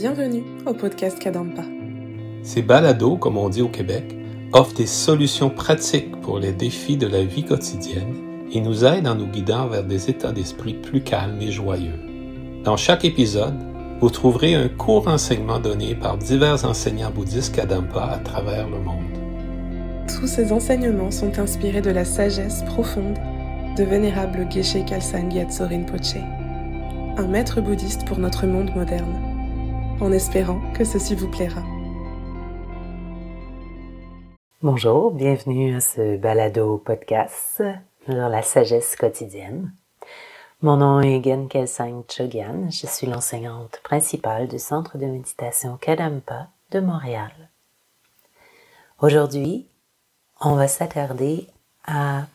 Bienvenue au podcast Kadampa. Ces balados, comme on dit au Québec, offrent des solutions pratiques pour les défis de la vie quotidienne et nous aident en nous guidant vers des états d'esprit plus calmes et joyeux. Dans chaque épisode, vous trouverez un court enseignement donné par divers enseignants bouddhistes Kadampa à travers le monde. Tous ces enseignements sont inspirés de la sagesse profonde de vénérable Geshe Kelsang Gyatso Rinpoche, un maître bouddhiste pour notre monde moderne, en espérant que ceci vous plaira. Bonjour, bienvenue à ce balado podcast sur la sagesse quotidienne. Mon nom est Gen Kelsang Chogyam, je suis l'enseignante principale du Centre de méditation Kadampa de Montréal. Aujourd'hui, on va s'attarder à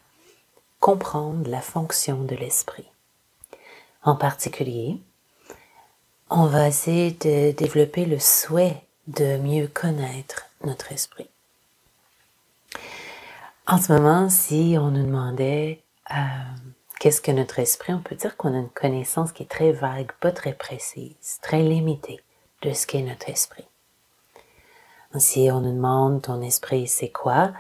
comprendre la fonction de l'esprit. En particulier, on va essayer de développer le souhait de mieux connaître notre esprit. En ce moment, si on nous demandait qu'est-ce que notre esprit, on peut dire qu'on a une connaissance qui est très vague, pas très précise, très limitée de ce qu'est notre esprit. Si on nous demande ton esprit c'est quoi,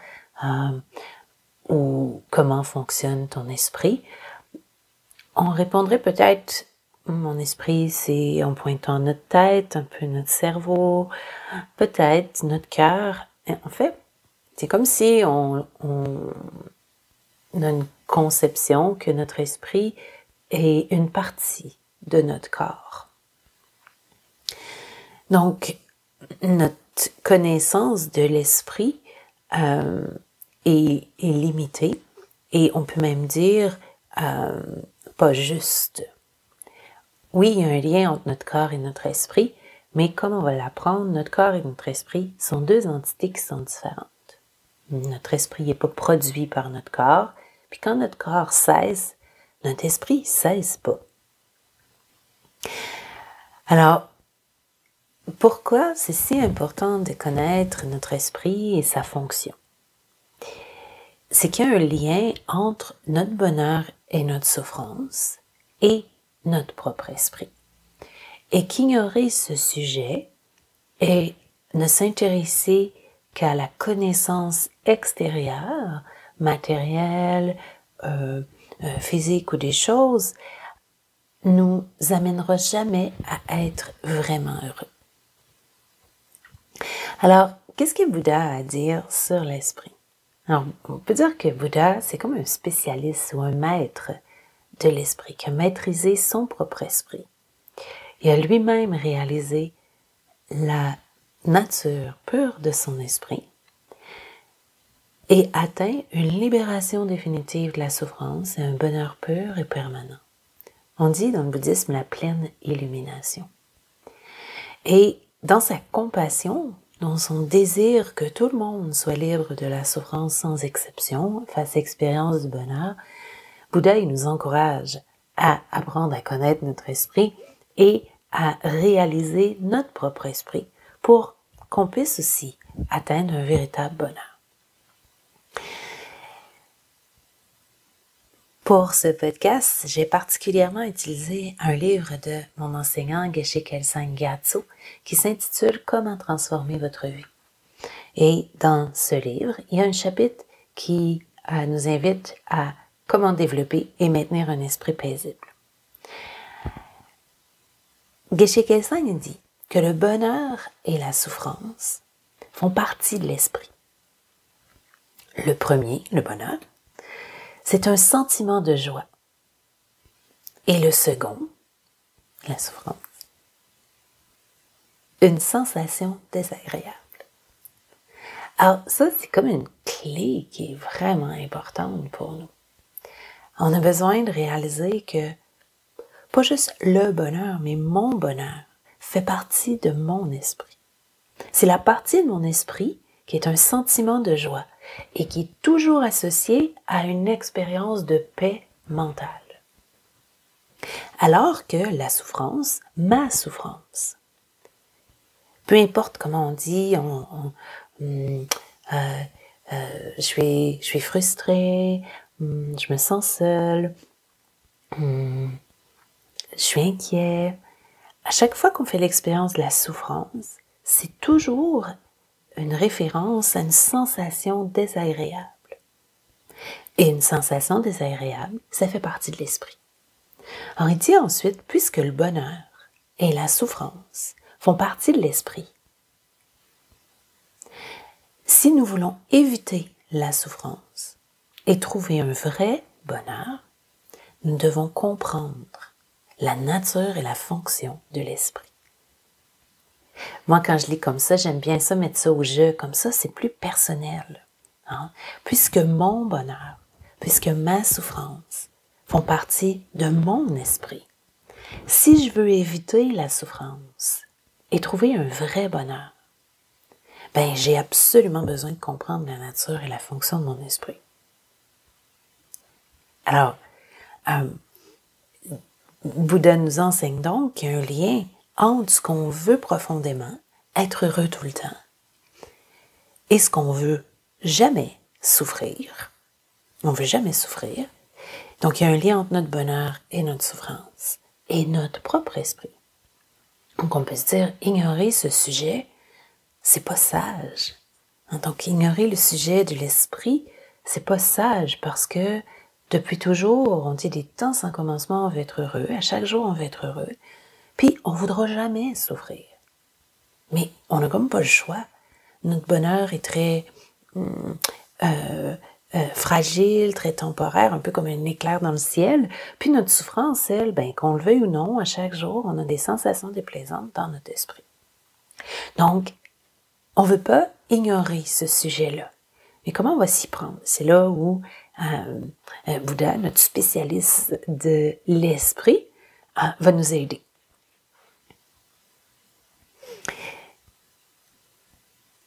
ou comment fonctionne ton esprit, on répondrait peut-être mon esprit c'est en pointant notre tête, un peu notre cerveau, peut-être notre cœur. En fait, c'est comme si on a une conception que notre esprit est une partie de notre corps. Donc, notre connaissance de l'esprit est limitée et on peut même dire pas juste. Oui, il y a un lien entre notre corps et notre esprit, mais comme on va l'apprendre, notre corps et notre esprit sont deux entités qui sont différentes. Notre esprit n'est pas produit par notre corps, puis quand notre corps cesse, notre esprit ne cesse pas. Alors, pourquoi c'est si important de connaître notre esprit et sa fonction? C'est qu'il y a un lien entre notre bonheur et notre souffrance et notre propre esprit. Et qu'ignorer ce sujet et ne s'intéresser qu'à la connaissance extérieure, matérielle, physique ou des choses, nous amènera jamais à être vraiment heureux. Alors, qu'est-ce que Bouddha a à dire sur l'esprit? Alors, on peut dire que Bouddha, c'est comme un spécialiste ou un maître de l'esprit, qui a maîtrisé son propre esprit. Il a lui-même réalisé la nature pure de son esprit et atteint une libération définitive de la souffrance et un bonheur pur et permanent. On dit dans le bouddhisme la pleine illumination. Et dans sa compassion, dans son désir que tout le monde soit libre de la souffrance sans exception, fasse expérience du bonheur, Bouddha il nous encourage à apprendre à connaître notre esprit et à réaliser notre propre esprit pour qu'on puisse aussi atteindre un véritable bonheur. Pour ce podcast, j'ai particulièrement utilisé un livre de mon enseignant Geshe Kelsang Gyatso qui s'intitule « Comment transformer votre vie ». Et dans ce livre, il y a un chapitre qui nous invite à comment développer et maintenir un esprit paisible. Geshe Kelsang dit que le bonheur et la souffrance font partie de l'esprit. Le premier, le bonheur, c'est un sentiment de joie. Et le second, la souffrance, une sensation désagréable. Alors ça, c'est comme une clé qui est vraiment importante pour nous. On a besoin de réaliser que pas juste le bonheur, mais mon bonheur fait partie de mon esprit. C'est la partie de mon esprit qui est un sentiment de joie et qui est toujours associé à une expérience de paix mentale. Alors que la souffrance, ma souffrance, peu importe comment on dit, je suis frustrée, je me sens seule, je suis inquiet. À chaque fois qu'on fait l'expérience de la souffrance, c'est toujours une référence à une sensation désagréable. Et une sensation désagréable, ça fait partie de l'esprit. Alors il dit ensuite, puisque le bonheur et la souffrance font partie de l'esprit, si nous voulons éviter la souffrance et trouver un vrai bonheur, nous devons comprendre la nature et la fonction de l'esprit. Moi, quand je lis comme ça, j'aime bien ça, mettre ça au jeu. Comme ça, c'est plus personnel. Hein? Puisque mon bonheur, puisque ma souffrance font partie de mon esprit. Si je veux éviter la souffrance et trouver un vrai bonheur, ben j'ai absolument besoin de comprendre la nature et la fonction de mon esprit. Alors, Bouddha nous enseigne donc qu'il y a un lien entre ce qu'on veut profondément, être heureux tout le temps, et ce qu'on veut jamais souffrir. On ne veut jamais souffrir. Donc, il y a un lien entre notre bonheur et notre souffrance, et notre propre esprit. Donc, on peut se dire, ignorer ce sujet, c'est pas sage. Donc, ignorer le sujet de l'esprit, c'est pas sage parce que depuis toujours, on dit des temps sans commencement, on veut être heureux. À chaque jour, on veut être heureux. Puis, on ne voudra jamais souffrir. Mais on n'a comme pas le choix. Notre bonheur est très fragile, très temporaire, un peu comme un éclair dans le ciel. Puis notre souffrance, elle, ben, qu'on le veuille ou non, à chaque jour, on a des sensations déplaisantes dans notre esprit. Donc, on ne veut pas ignorer ce sujet-là. Mais comment on va s'y prendre? C'est là où Bouddha, notre spécialiste de l'esprit, va nous aider.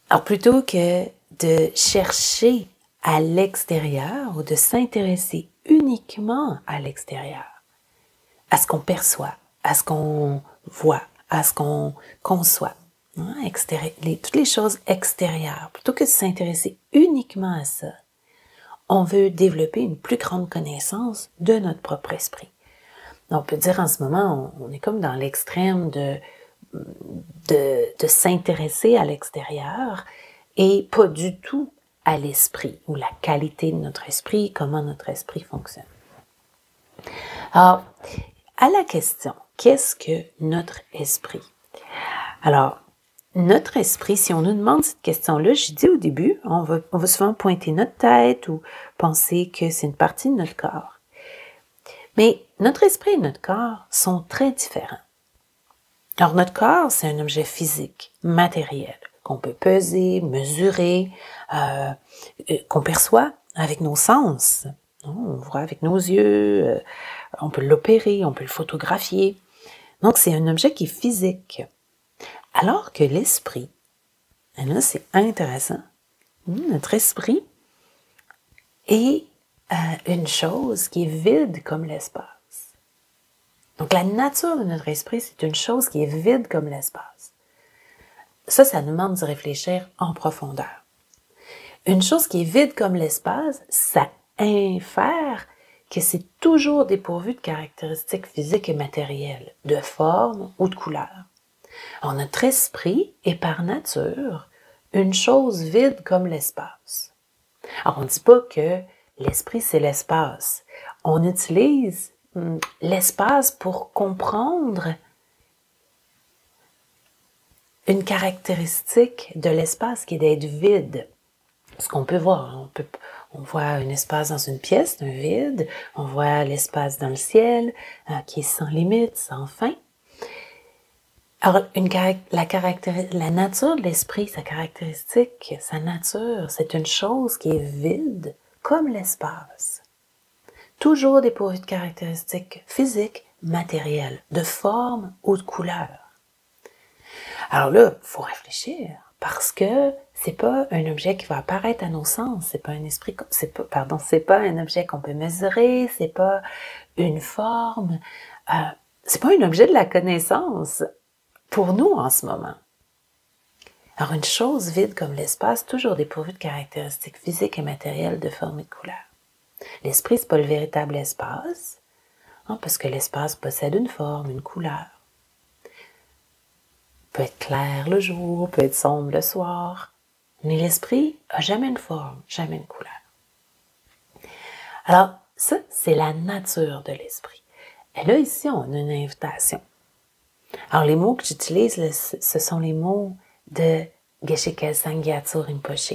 Alors, plutôt que de chercher à l'extérieur ou de s'intéresser uniquement à l'extérieur, à ce qu'on perçoit, à ce qu'on voit, à ce qu'on conçoit, toutes les choses extérieures, plutôt que de s'intéresser uniquement à ça, on veut développer une plus grande connaissance de notre propre esprit. On peut dire en ce moment, on est comme dans l'extrême de s'intéresser à l'extérieur et pas du tout à l'esprit ou la qualité de notre esprit, comment notre esprit fonctionne. Alors, à la question, qu'est-ce que notre esprit? Alors, notre esprit, si on nous demande cette question-là, je dis au début, on va souvent pointer notre tête ou penser que c'est une partie de notre corps. Mais notre esprit et notre corps sont très différents. Alors, notre corps, c'est un objet physique, matériel, qu'on peut peser, mesurer, qu'on perçoit avec nos sens. On voit avec nos yeux, on peut l'opérer, on peut le photographier. Donc, c'est un objet qui est physique. Alors que l'esprit, et là, c'est intéressant, notre esprit est une chose qui est vide comme l'espace. Donc, la nature de notre esprit, c'est une chose qui est vide comme l'espace. Ça nous demande de réfléchir en profondeur. Une chose qui est vide comme l'espace, ça infère que c'est toujours dépourvu de caractéristiques physiques et matérielles, de forme ou de couleur. Alors, notre esprit est par nature une chose vide comme l'espace. Alors, on ne dit pas que l'esprit, c'est l'espace. On utilise l'espace pour comprendre une caractéristique de l'espace qui est d'être vide. Ce qu'on peut voir, on voit un espace dans une pièce, un vide, on voit l'espace dans le ciel qui est sans limite, sans fin. Alors, la nature de l'esprit, sa caractéristique, sa nature, c'est une chose qui est vide comme l'espace. Toujours dépourvu de caractéristiques physiques, matérielles, de forme ou de couleur. Alors là, il faut réfléchir, parce que c'est pas un objet qui va apparaître à nos sens, c'est pas un objet qu'on peut mesurer, c'est pas une forme, c'est pas un objet de la connaissance pour nous en ce moment. Alors une chose vide comme l'espace, toujours dépourvue de caractéristiques physiques et matérielles de forme et de couleur. L'esprit, c'est pas le véritable espace, parce que l'espace possède une forme, une couleur. peut être clair le jour, peut être sombre le soir. Mais l'esprit n'a jamais une forme, jamais une couleur. Alors, ça, c'est la nature de l'esprit. Et là, ici, on a une invitation. Alors, les mots que j'utilise, ce sont les mots de Geshe Kelsang Gyatso Rinpoche.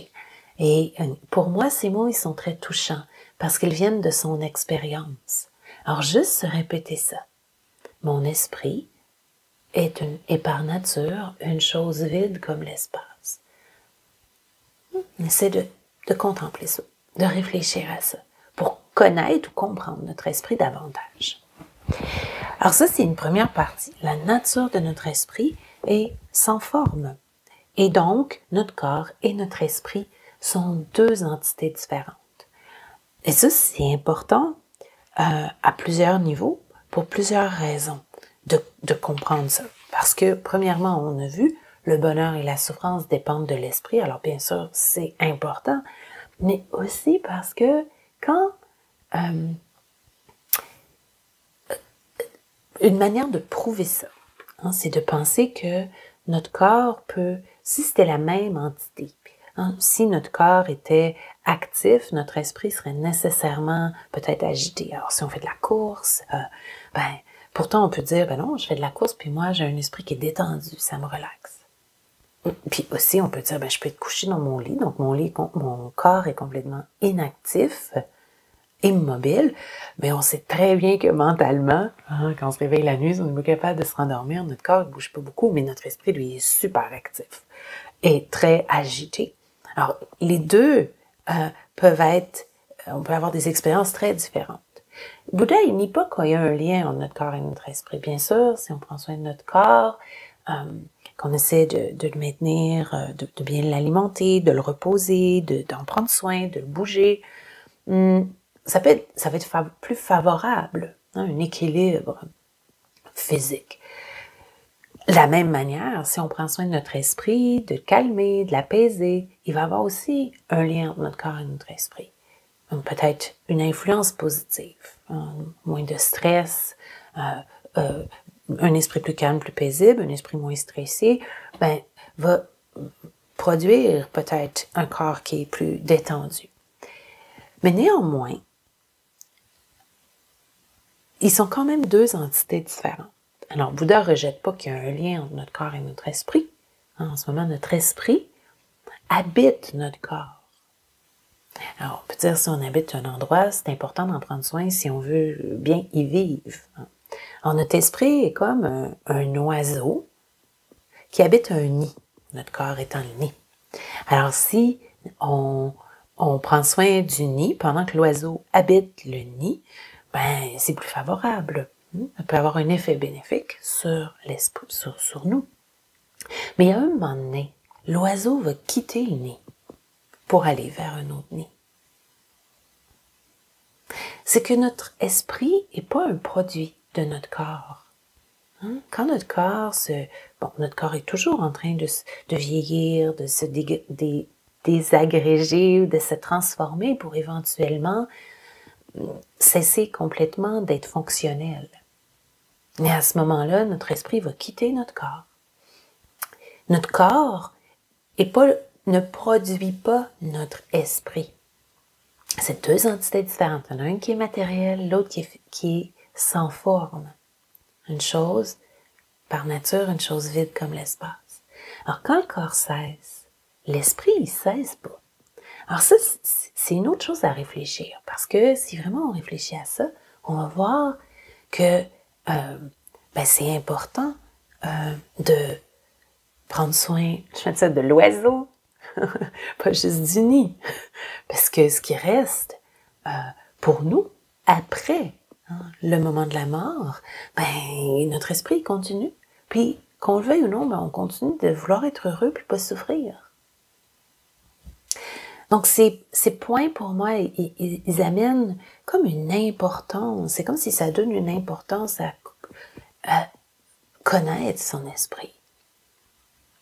Et pour moi, ces mots, ils sont très touchants parce qu'ils viennent de son expérience. Alors, juste se répéter ça. Mon esprit est par nature une chose vide comme l'espace. On essaie de contempler ça, de réfléchir à ça, pour connaître ou comprendre notre esprit davantage. Alors ça, c'est une première partie. La nature de notre esprit est sans forme. Et donc, notre corps et notre esprit sont deux entités différentes. Et ça, c'est important à plusieurs niveaux, pour plusieurs raisons, de comprendre ça. Parce que, premièrement, on a vu, le bonheur et la souffrance dépendent de l'esprit. Alors, bien sûr, c'est important, mais aussi parce que quand une manière de prouver ça, c'est de penser que notre corps peut, si c'était la même entité, si notre corps était actif, notre esprit serait nécessairement peut-être agité. Alors, si on fait de la course, pourtant on peut dire, non, je fais de la course, puis moi, j'ai un esprit qui est détendu, ça me relaxe. Puis aussi, on peut dire, je peux être couché dans mon lit, donc mon corps est complètement inactif, immobile, mais on sait très bien que mentalement, quand on se réveille la nuit, on n'est pas capable de se rendormir, notre corps ne bouge pas beaucoup, mais notre esprit, lui, est super actif et très agité. Alors, les deux peuvent être, on peut avoir des expériences très différentes. Bouddha, il nie pas qu'il y a un lien entre notre corps et notre esprit. Bien sûr, si on prend soin de notre corps, qu'on essaie de le maintenir, de bien l'alimenter, de le reposer, d'en prendre soin, de le bouger, ça va être plus favorable, un équilibre physique. De la même manière, si on prend soin de notre esprit, de le calmer, de l'apaiser, il va y avoir aussi un lien entre notre corps et notre esprit. Peut-être une influence positive, moins de stress, un esprit plus calme, plus paisible, un esprit moins stressé, va produire peut-être un corps qui est plus détendu. Mais néanmoins, ils sont quand même deux entités différentes. Alors, Bouddha ne rejette pas qu'il y a un lien entre notre corps et notre esprit. En ce moment, notre esprit habite notre corps. Alors, on peut dire si on habite un endroit, c'est important d'en prendre soin si on veut bien y vivre. Alors, notre esprit est comme un oiseau qui habite un nid, notre corps étant le nid. Alors, si on prend soin du nid pendant que l'oiseau habite le nid, c'est plus favorable. Ça peut avoir un effet bénéfique sur l'esprit, sur nous. Mais à un moment donné, l'oiseau va quitter le nid pour aller vers un autre nid. C'est que notre esprit n'est pas un produit de notre corps. Quand notre corps notre corps est toujours en train de vieillir, de se désagréger, de se transformer pour éventuellement cesser complètement d'être fonctionnel. Mais à ce moment-là, notre esprit va quitter notre corps. Notre corps ne produit pas notre esprit. C'est deux entités différentes. Il y en a un qui est matériel, l'autre qui est sans forme. Une chose, par nature, une chose vide comme l'espace. Alors, quand le corps cesse, l'esprit, il cesse pas. Alors ça, c'est une autre chose à réfléchir. Parce que si vraiment on réfléchit à ça, on va voir que c'est important de prendre soin, je fais ça, de l'oiseau, pas juste du nid. Parce que ce qui reste pour nous, après le moment de la mort, notre esprit continue. Puis, qu'on le veuille ou non, on continue de vouloir être heureux puis pas souffrir. Donc, ces points, pour moi, ils amènent comme une importance. C'est comme si ça donne une importance à connaître son esprit.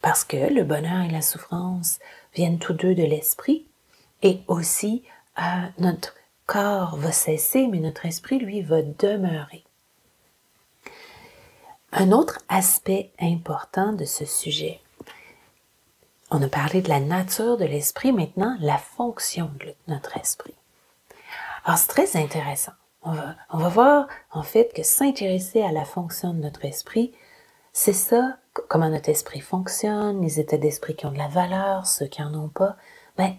Parce que le bonheur et la souffrance viennent tous deux de l'esprit. Et aussi, notre corps va cesser, mais notre esprit, lui, va demeurer. Un autre aspect important de ce sujet, on a parlé de la nature de l'esprit, maintenant la fonction de notre esprit. Alors c'est très intéressant. On va voir en fait que s'intéresser à la fonction de notre esprit, c'est ça, comment notre esprit fonctionne, les états d'esprit qui ont de la valeur, ceux qui n'en ont pas,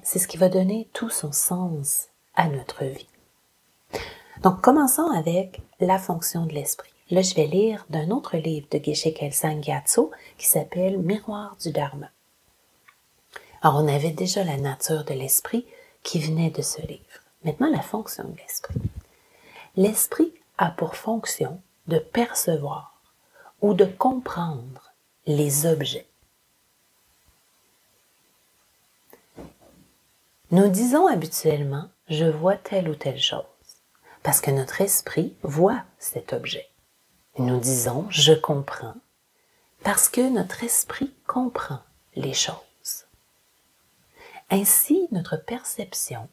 c'est ce qui va donner tout son sens à notre vie. Donc commençons avec la fonction de l'esprit. Là, je vais lire d'un autre livre de Geshe Kelsang Gyatso qui s'appelle Miroir du Dharma. Alors, on avait déjà la nature de l'esprit qui venait de ce livre. Maintenant, la fonction de l'esprit. L'esprit a pour fonction de percevoir ou de comprendre les objets. Nous disons habituellement « je vois telle ou telle chose » parce que notre esprit voit cet objet. Nous disons « je comprends » parce que notre esprit comprend les choses. Ainsi, notre perception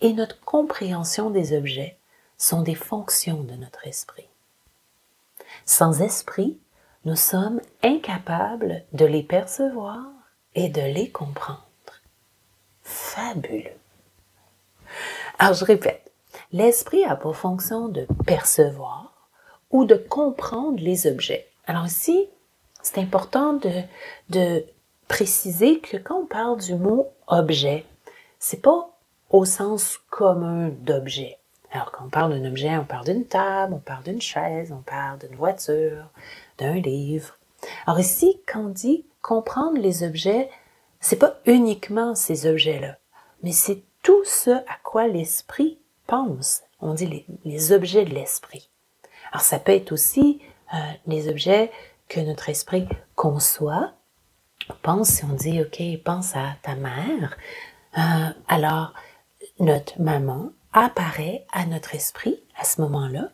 et notre compréhension des objets sont des fonctions de notre esprit. Sans esprit, nous sommes incapables de les percevoir et de les comprendre. Fabuleux! Alors, je répète, l'esprit a pour fonction de percevoir ou de comprendre les objets. Alors ici, c'est important de préciser que quand on parle du mot « objet », c'est pas au sens commun d'objet. Alors, quand on parle d'un objet, on parle d'une table, on parle d'une chaise, on parle d'une voiture, d'un livre. Alors ici, quand on dit comprendre les objets, c'est pas uniquement ces objets-là, mais c'est tout ce à quoi l'esprit pense. On dit les objets de l'esprit. Alors, ça peut être aussi les objets que notre esprit conçoit. On pense, si on dit, OK, pense à ta mère, alors notre maman apparaît à notre esprit à ce moment-là,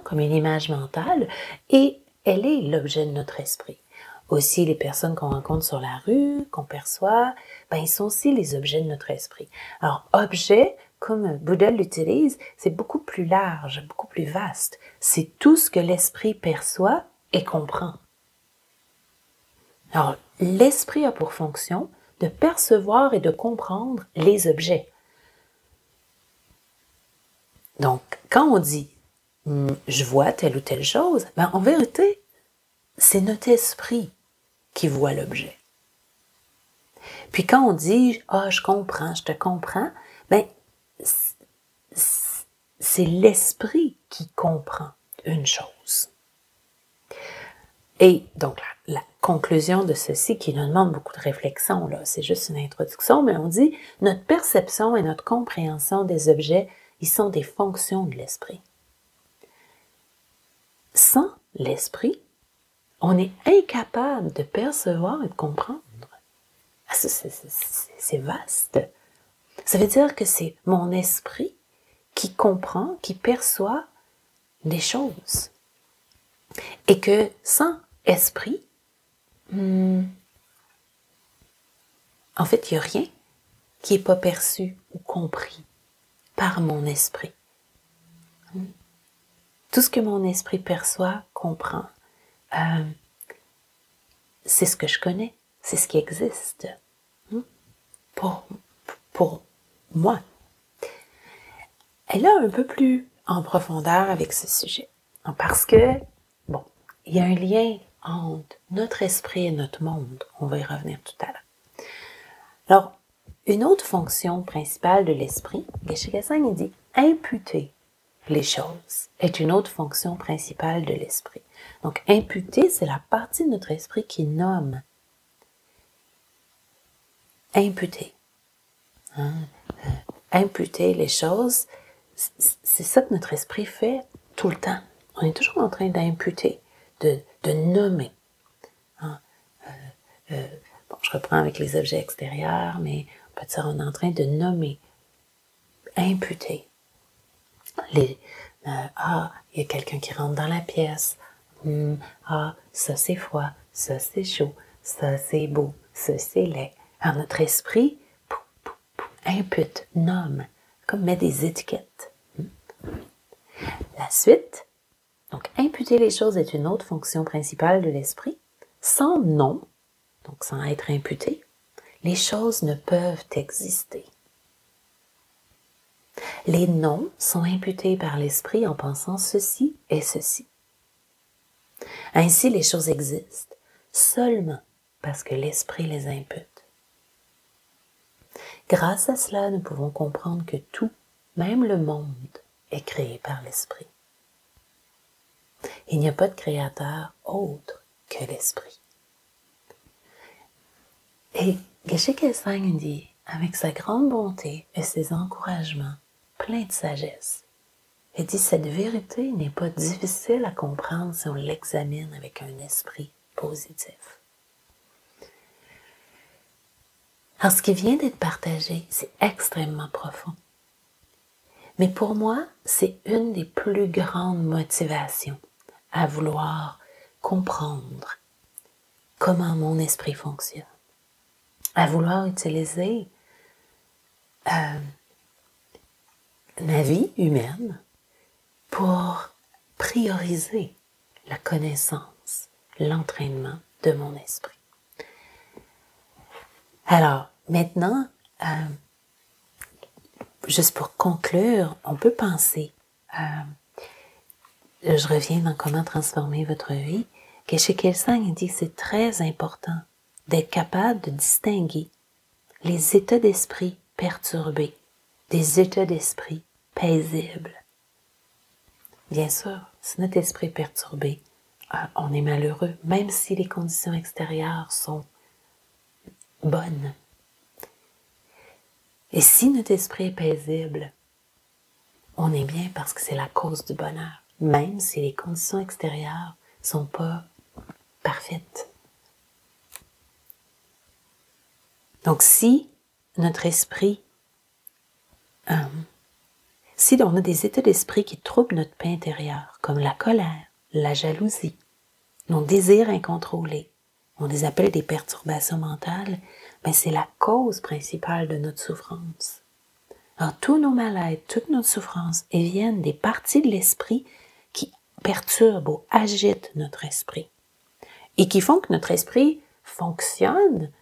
comme une image mentale, et elle est l'objet de notre esprit. Aussi, les personnes qu'on rencontre sur la rue, qu'on perçoit, ils sont aussi les objets de notre esprit. Alors, objet, comme Bouddha l'utilise, c'est beaucoup plus large, beaucoup plus vaste. C'est tout ce que l'esprit perçoit et comprend. Alors, l'esprit a pour fonction de percevoir et de comprendre les objets. Donc, quand on dit « je vois telle ou telle chose », en vérité, c'est notre esprit qui voit l'objet. Puis quand on dit « ah, je comprends, je te comprends », c'est l'esprit qui comprend une chose. Et donc, la conclusion de ceci, qui nous demande beaucoup de réflexion, là, c'est juste une introduction, mais on dit « notre perception et notre compréhension des objets, ils sont des fonctions de l'esprit. » Sans l'esprit, on est incapable de percevoir et de comprendre. C'est vaste. Ça veut dire que c'est mon esprit qui comprend, qui perçoit des choses. Et que sans esprit, en fait, il n'y a rien qui n'est pas perçu ou compris par mon esprit. Tout ce que mon esprit perçoit, comprend, c'est ce que je connais, c'est ce qui existe pour moi. Elle est un peu plus en profondeur avec ce sujet, parce que, il y a un lien entre notre esprit et notre monde. On va y revenir tout à l'heure. Alors, une autre fonction principale de l'esprit, Geshe Kelsang dit « imputer les choses » est une autre fonction principale de l'esprit. Donc, imputer, c'est la partie de notre esprit qui nomme. Imputer. Imputer les choses, c'est ça que notre esprit fait tout le temps. On est toujours en train d'imputer, de nommer. Je reprends avec les objets extérieurs, mais on peut dire on est en train de nommer, imputer. Il y a quelqu'un qui rentre dans la pièce. Ça c'est froid, ça c'est chaud, ça c'est beau, ça c'est laid. Alors notre esprit impute, nomme, comme met des étiquettes. La suite, Donc, imputer les choses est une autre fonction principale de l'esprit. Sans nom, donc sans être imputé, les choses ne peuvent exister. Les noms sont imputés par l'esprit en pensant ceci et ceci. Ainsi, les choses existent seulement parce que l'esprit les impute. Grâce à cela, nous pouvons comprendre que tout, même le monde, est créé par l'esprit. Il n'y a pas de créateur autre que l'esprit. Et Geshe Kelsang dit, avec sa grande bonté et ses encouragements, pleins de sagesse, il dit cette vérité n'est pas difficile à comprendre si on l'examine avec un esprit positif. Alors, ce qui vient d'être partagé, c'est extrêmement profond. Mais pour moi, c'est une des plus grandes motivations à vouloir comprendre comment mon esprit fonctionne, à vouloir utiliser ma vie humaine pour prioriser la connaissance, l'entraînement de mon esprit. Alors, maintenant, juste pour conclure, on peut penser, je reviens dans comment transformer votre vie, Geshe Kelsang dit que c'est très important d'être capable de distinguer les états d'esprit perturbés des états d'esprit paisibles. Bien sûr, si notre esprit est perturbé, on est malheureux, même si les conditions extérieures sont bonnes. Et si notre esprit est paisible, on est bien parce que c'est la cause du bonheur, même si les conditions extérieures ne sont pas parfaites. Donc si notre esprit, si on a des états d'esprit qui troublent notre paix intérieure, comme la colère, la jalousie, nos désirs incontrôlés, on les appelle des perturbations mentales, mais c'est la cause principale de notre souffrance. Alors, tous nos mal-être, toute notre souffrance, elles viennent des parties de l'esprit qui perturbent ou agitent notre esprit et qui font que notre esprit fonctionne,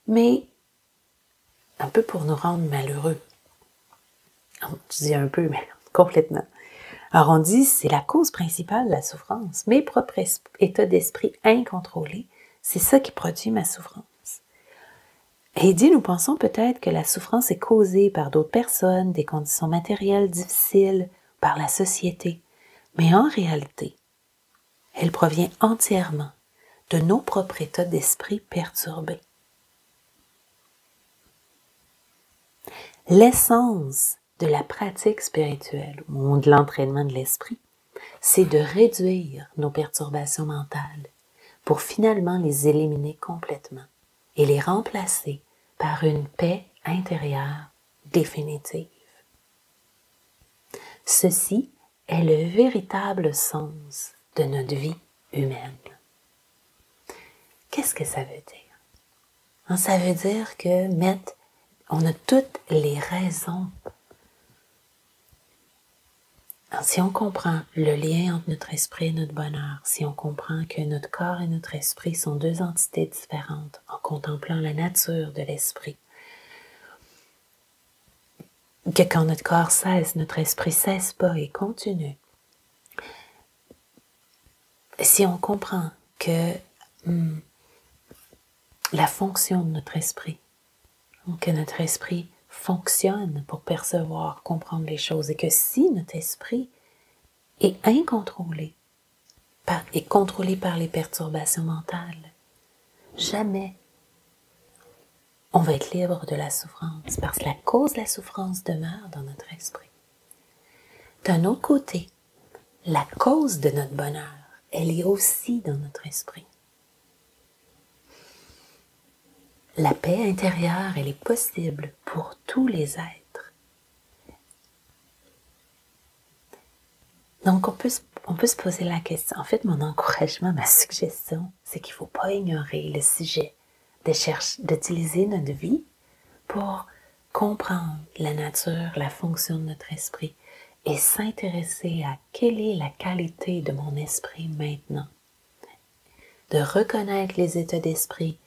mais un peu pour nous rendre malheureux. Je dis un peu, mais complètement. Alors, on dit c'est la cause principale de la souffrance. Mes propres états d'esprit incontrôlés, c'est ça qui produit ma souffrance. Et il dit, nous pensons peut-être que la souffrance est causée par d'autres personnes, des conditions matérielles difficiles, par la société. Mais en réalité, elle provient entièrement de nos propres états d'esprit perturbés. L'essence de la pratique spirituelle ou de l'entraînement de l'esprit, c'est de réduire nos perturbations mentales pour finalement les éliminer complètement et les remplacer par une paix intérieure définitive. Ceci est le véritable sens de notre vie humaine. Qu'est-ce que ça veut dire? Ça veut dire que on a toutes les raisons. Alors, si on comprend le lien entre notre esprit et notre bonheur, si on comprend que notre corps et notre esprit sont deux entités différentes en contemplant la nature de l'esprit, que quand notre corps cesse, notre esprit cesse pas et continue. Si on comprend que la fonction de notre esprit, que notre esprit fonctionne pour percevoir, comprendre les choses et que si notre esprit est incontrôlé et contrôlé par les perturbations mentales, jamais on va être libre de la souffrance parce que la cause de la souffrance demeure dans notre esprit. D'un autre côté, la cause de notre bonheur, elle est aussi dans notre esprit. La paix intérieure, elle est possible pour tous les êtres. Donc, on peut se poser la question. En fait, mon encouragement, ma suggestion, c'est qu'il ne faut pas ignorer le sujet d'utiliser notre vie pour comprendre la nature, la fonction de notre esprit et s'intéresser à quelle est la qualité de mon esprit maintenant. De reconnaître les états d'esprit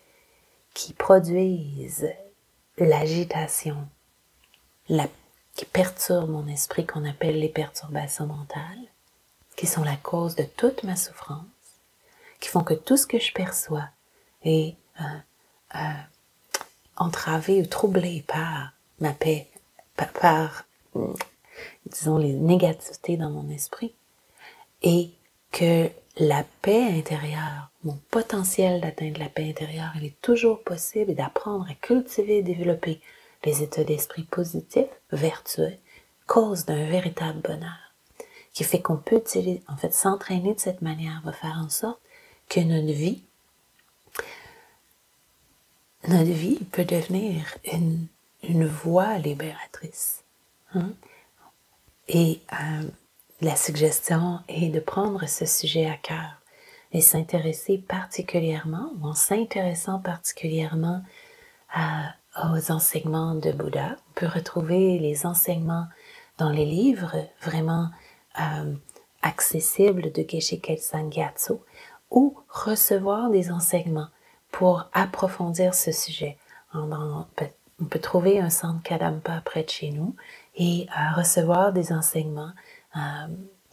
qui produisent l'agitation, qui perturbent mon esprit, qu'on appelle les perturbations mentales, qui sont la cause de toute ma souffrance, qui font que tout ce que je perçois est entravé ou troublé par ma paix, par disons, les négativités dans mon esprit, et que la paix intérieure, mon potentiel d'atteindre la paix intérieure, il est toujours possible, et d'apprendre à cultiver et développer les états d'esprit positifs, vertueux, cause d'un véritable bonheur, qui fait qu'on peut s'entraîner de cette manière va faire en sorte que notre vie peut devenir une voie libératrice. Et la suggestion est de prendre ce sujet à cœur et s'intéresser particulièrement, ou en s'intéressant particulièrement aux enseignements de Bouddha. On peut retrouver les enseignements dans les livres vraiment accessibles de Geshe Kelsang Gyatso, ou recevoir des enseignements pour approfondir ce sujet. On peut trouver un centre Kadampa près de chez nous et recevoir des enseignements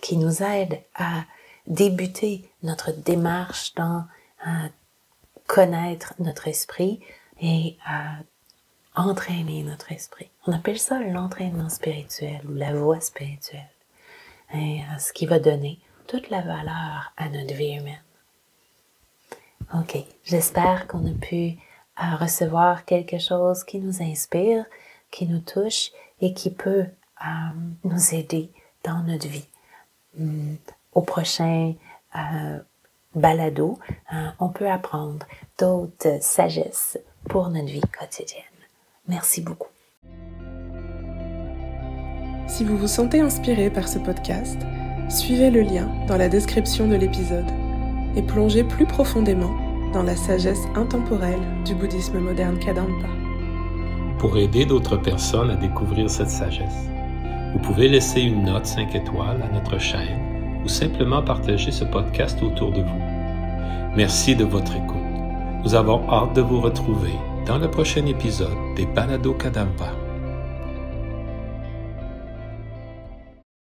qui nous aident à débuter notre démarche dans connaître notre esprit et entraîner notre esprit. On appelle ça l'entraînement spirituel ou la voie spirituelle. Et ce qui va donner toute la valeur à notre vie humaine. Ok, j'espère qu'on a pu recevoir quelque chose qui nous inspire, qui nous touche et qui peut nous aider dans notre vie. Au prochain balado, on peut apprendre d'autres sagesses pour notre vie quotidienne. Merci beaucoup. Si vous vous sentez inspiré par ce podcast, suivez le lien dans la description de l'épisode et plongez plus profondément dans la sagesse intemporelle du bouddhisme moderne Kadampa. Pour aider d'autres personnes à découvrir cette sagesse, vous pouvez laisser une note 5 étoiles à notre chaîne ou simplement partager ce podcast autour de vous. Merci de votre écoute. Nous avons hâte de vous retrouver dans le prochain épisode des Balados Kadampa.